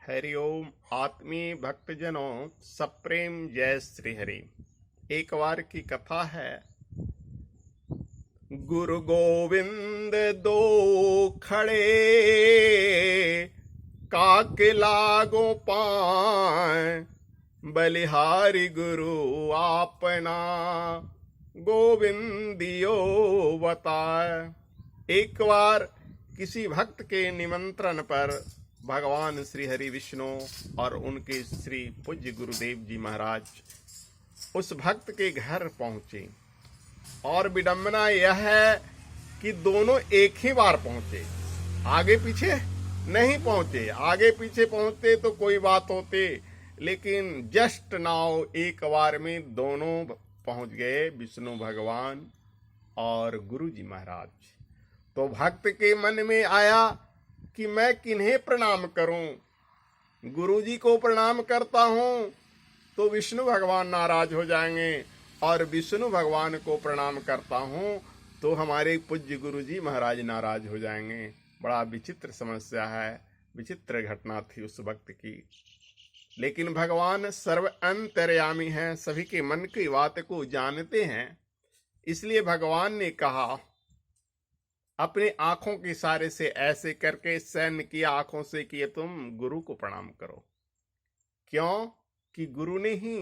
हरिओम आत्मीय भक्तजनों, सप्रेम जय श्री हरि। एक बार की कथा है। गुरु गोविंद दो खड़े, काके लागो पाए, बलिहारी गुरु आपना, गोविंदियो बताए। एक बार किसी भक्त के निमंत्रण पर भगवान श्री हरि विष्णु और उनके श्री पूज्य गुरुदेव जी महाराज उस भक्त के घर पहुंचे। और विडंबना यह है कि दोनों एक ही बार पहुंचे, आगे पीछे नहीं पहुंचे। आगे पीछे पहुंचते तो कोई बात होती, लेकिन जस्ट नाउ एक बार में दोनों पहुंच गए, विष्णु भगवान और गुरु जी महाराज। तो भक्त के मन में आया कि मैं किन्हें प्रणाम करूं। गुरु जी को प्रणाम करता हूं तो विष्णु भगवान नाराज हो जाएंगे, और विष्णु भगवान को प्रणाम करता हूं तो हमारे पूज्य गुरु जी महाराज नाराज हो जाएंगे। बड़ा विचित्र समस्या है, विचित्र घटना थी उस वक्त की। लेकिन भगवान सर्व अंतर्यामी हैं, सभी के मन की बात को जानते हैं। इसलिए भगवान ने कहा, अपने आंखों के इशारे से ऐसे करके सैन्य किया आंखों से कि तुम गुरु को प्रणाम करो। क्यों? कि गुरु ने ही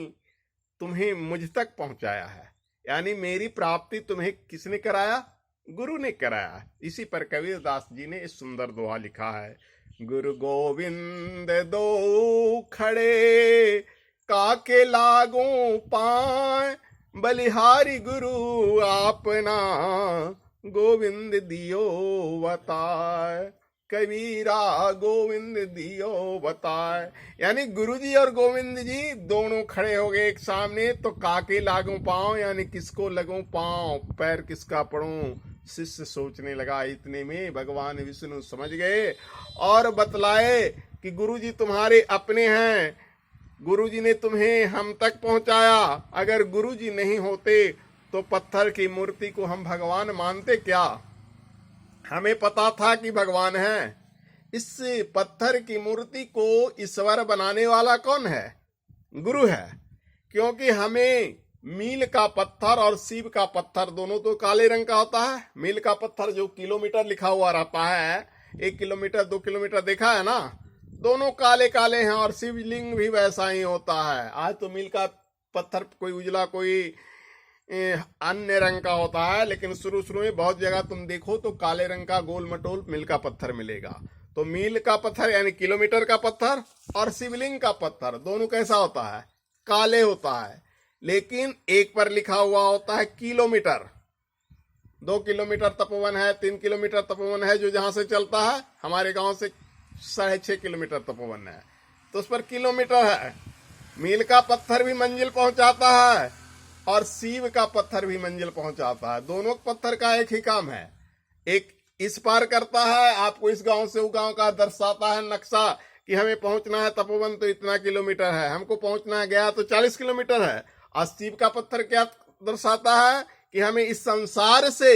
तुम्हें मुझ तक पहुंचाया है, यानी मेरी प्राप्ति तुम्हें किसने कराया? गुरु ने कराया। इसी पर कबीरदास जी ने इस सुंदर दोहा लिखा है। गुरु गोविंद दो खड़े, काके लागो पाए, बलिहारी गुरु आपना, गोविंद दियो बताए। कबीरा गोविंद दियो बताए, यानी गुरुजी और गोविंद जी दोनों खड़े हो गए एक सामने। तो काके लागू पांव, यानी किसको लगूं पांव, पैर किसका पड़ूं। शिष्य सोचने लगा। इतने में भगवान विष्णु समझ गए और बतलाए कि गुरुजी तुम्हारे अपने हैं, गुरुजी ने तुम्हें हम तक पहुंचाया। अगर गुरुजी नहीं होते तो पत्थर की मूर्ति को हम भगवान मानते क्या? हमें पता था कि भगवान है। इस पत्थर की मूर्ति को ईश्वर बनाने वाला कौन है? गुरु है। क्योंकि हमें मील का पत्थर और शिव का पत्थर दोनों तो काले रंग का होता है। मील का पत्थर जो किलोमीटर लिखा हुआ रहता है, 1 किलोमीटर 2 किलोमीटर देखा है ना, दोनों काले काले हैं। और शिवलिंग भी वैसा ही होता है। आज तो मील का पत्थर कोई उजला कोई अन्य रंग का होता है, लेकिन शुरू शुरू में बहुत जगह तुम देखो तो काले रंग का गोल मटोल मील का पत्थर मिलेगा। तो मील का पत्थर यानी किलोमीटर का पत्थर और शिवलिंग का पत्थर दोनों कैसा होता है? काले होता है। लेकिन एक पर लिखा हुआ होता है किलोमीटर। 2 किलोमीटर तपोवन है, 3 किलोमीटर तपोवन है जो जहां से चलता है। हमारे गांव से 6.5 किलोमीटर तपोवन है, तो उस पर किलोमीटर है। मील का पत्थर भी मंजिल पहुंचाता है और शिव का पत्थर भी मंजिल पहुंचाता है। दोनों पत्थर का एक ही काम है। एक इस पार करता है, आपको इस गांव से उस गांव का दर्शाता है नक्शा कि हमें पहुंचना है तपोवन तो इतना किलोमीटर है, हमको पहुंचना है गया तो 40 किलोमीटर है। और शिव का पत्थर क्या दर्शाता है कि हमें इस संसार से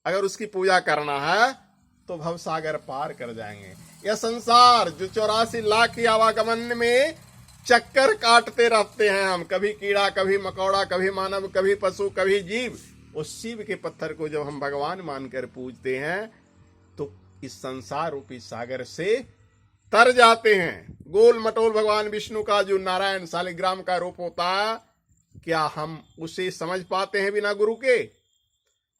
अगर उसकी पूजा करना है तो भवसागर पार कर जाएंगे। यह संसार जो 84 लाख की आवागमन में चक्कर काटते रहते हैं हम, कभी कीड़ा कभी मकौड़ा, कभी मानव कभी पशु कभी जीव, उस शिव के पत्थर को जब हम भगवान मानकर पूजते हैं तो इस संसार रूपी सागर से तर जाते हैं। गोल मटोल भगवान विष्णु का जो नारायण शालिग्राम का रूप होता है, क्या हम उसे समझ पाते हैं बिना गुरु के?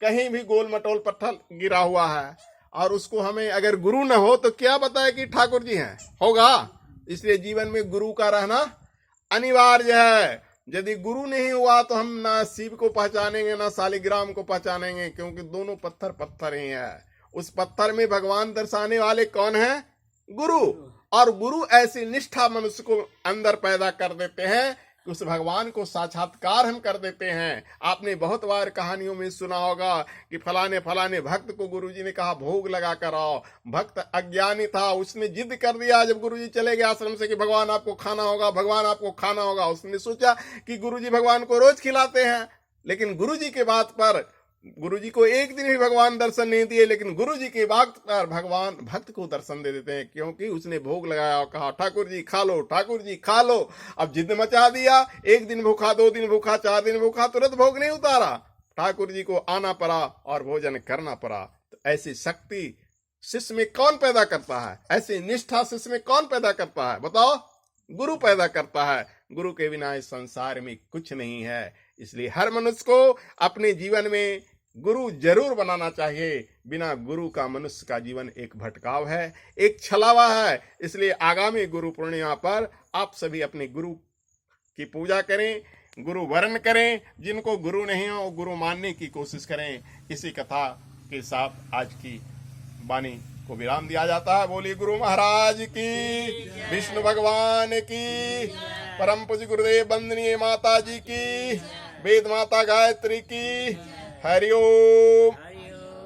कहीं भी गोल मटोल पत्थर गिरा हुआ है और उसको हमें अगर गुरु न हो तो क्या बताए कि ठाकुर जी हैं? होगा। इसलिए जीवन में गुरु का रहना अनिवार्य है। यदि गुरु नहीं हुआ तो हम ना शिव को पहचानेंगे ना शालिग्राम को पहचानेंगे, क्योंकि दोनों पत्थर पत्थर ही है। उस पत्थर में भगवान दर्शाने वाले कौन है? गुरु। और गुरु ऐसी निष्ठा मनुष्य को अंदर पैदा कर देते हैं कि उस भगवान को साक्षात्कार हम कर देते हैं। आपने बहुत बार कहानियों में सुना होगा कि फलाने फलाने भक्त को गुरुजी ने कहा भोग लगा कर आओ। भक्त अज्ञानी था, उसने जिद कर दिया जब गुरुजी चले गए आश्रम से कि भगवान आपको खाना होगा, भगवान आपको खाना होगा। उसने सोचा कि गुरुजी भगवान को रोज खिलाते हैं, लेकिन गुरुजी के बात पर गुरु जी को एक दिन भी भगवान दर्शन नहीं दिए, लेकिन गुरु जी के वक्त पर भगवान भक्त को दर्शन दे देते हैं, क्योंकि उसने भोग लगाया और कहा ठाकुर जी खा लो, ठाकुर जी खा लो। अब जिद मचा दिया, एक दिन भूखा, 2 दिन भूखा, 4 दिन भूखा, तुरंत भोग नहीं उतारा, ठाकुर जी को आना पड़ा और भोजन करना पड़ा। तो ऐसी शक्ति शिष्य में कौन पैदा करता है? ऐसी निष्ठा शिष्य में कौन पैदा करता है? बताओ, गुरु पैदा करता है। गुरु के बिना इस संसार में कुछ नहीं है। इसलिए हर मनुष्य को अपने जीवन में गुरु जरूर बनाना चाहिए। बिना गुरु का मनुष्य का जीवन एक भटकाव है, एक छलावा है। इसलिए आगामी गुरु पूर्णिमा पर आप सभी अपने गुरु की पूजा करें, गुरु वरण करें। जिनको गुरु नहीं हो गुरु मानने की कोशिश करें। इसी कथा के साथ आज की वाणी को विराम दिया जाता है। बोलिए गुरु महाराज की, विष्णु भगवान की, परम पूज्य गुरुदेव वंदनीय माता जी की, वेद माता गायत्री की। हरिओम।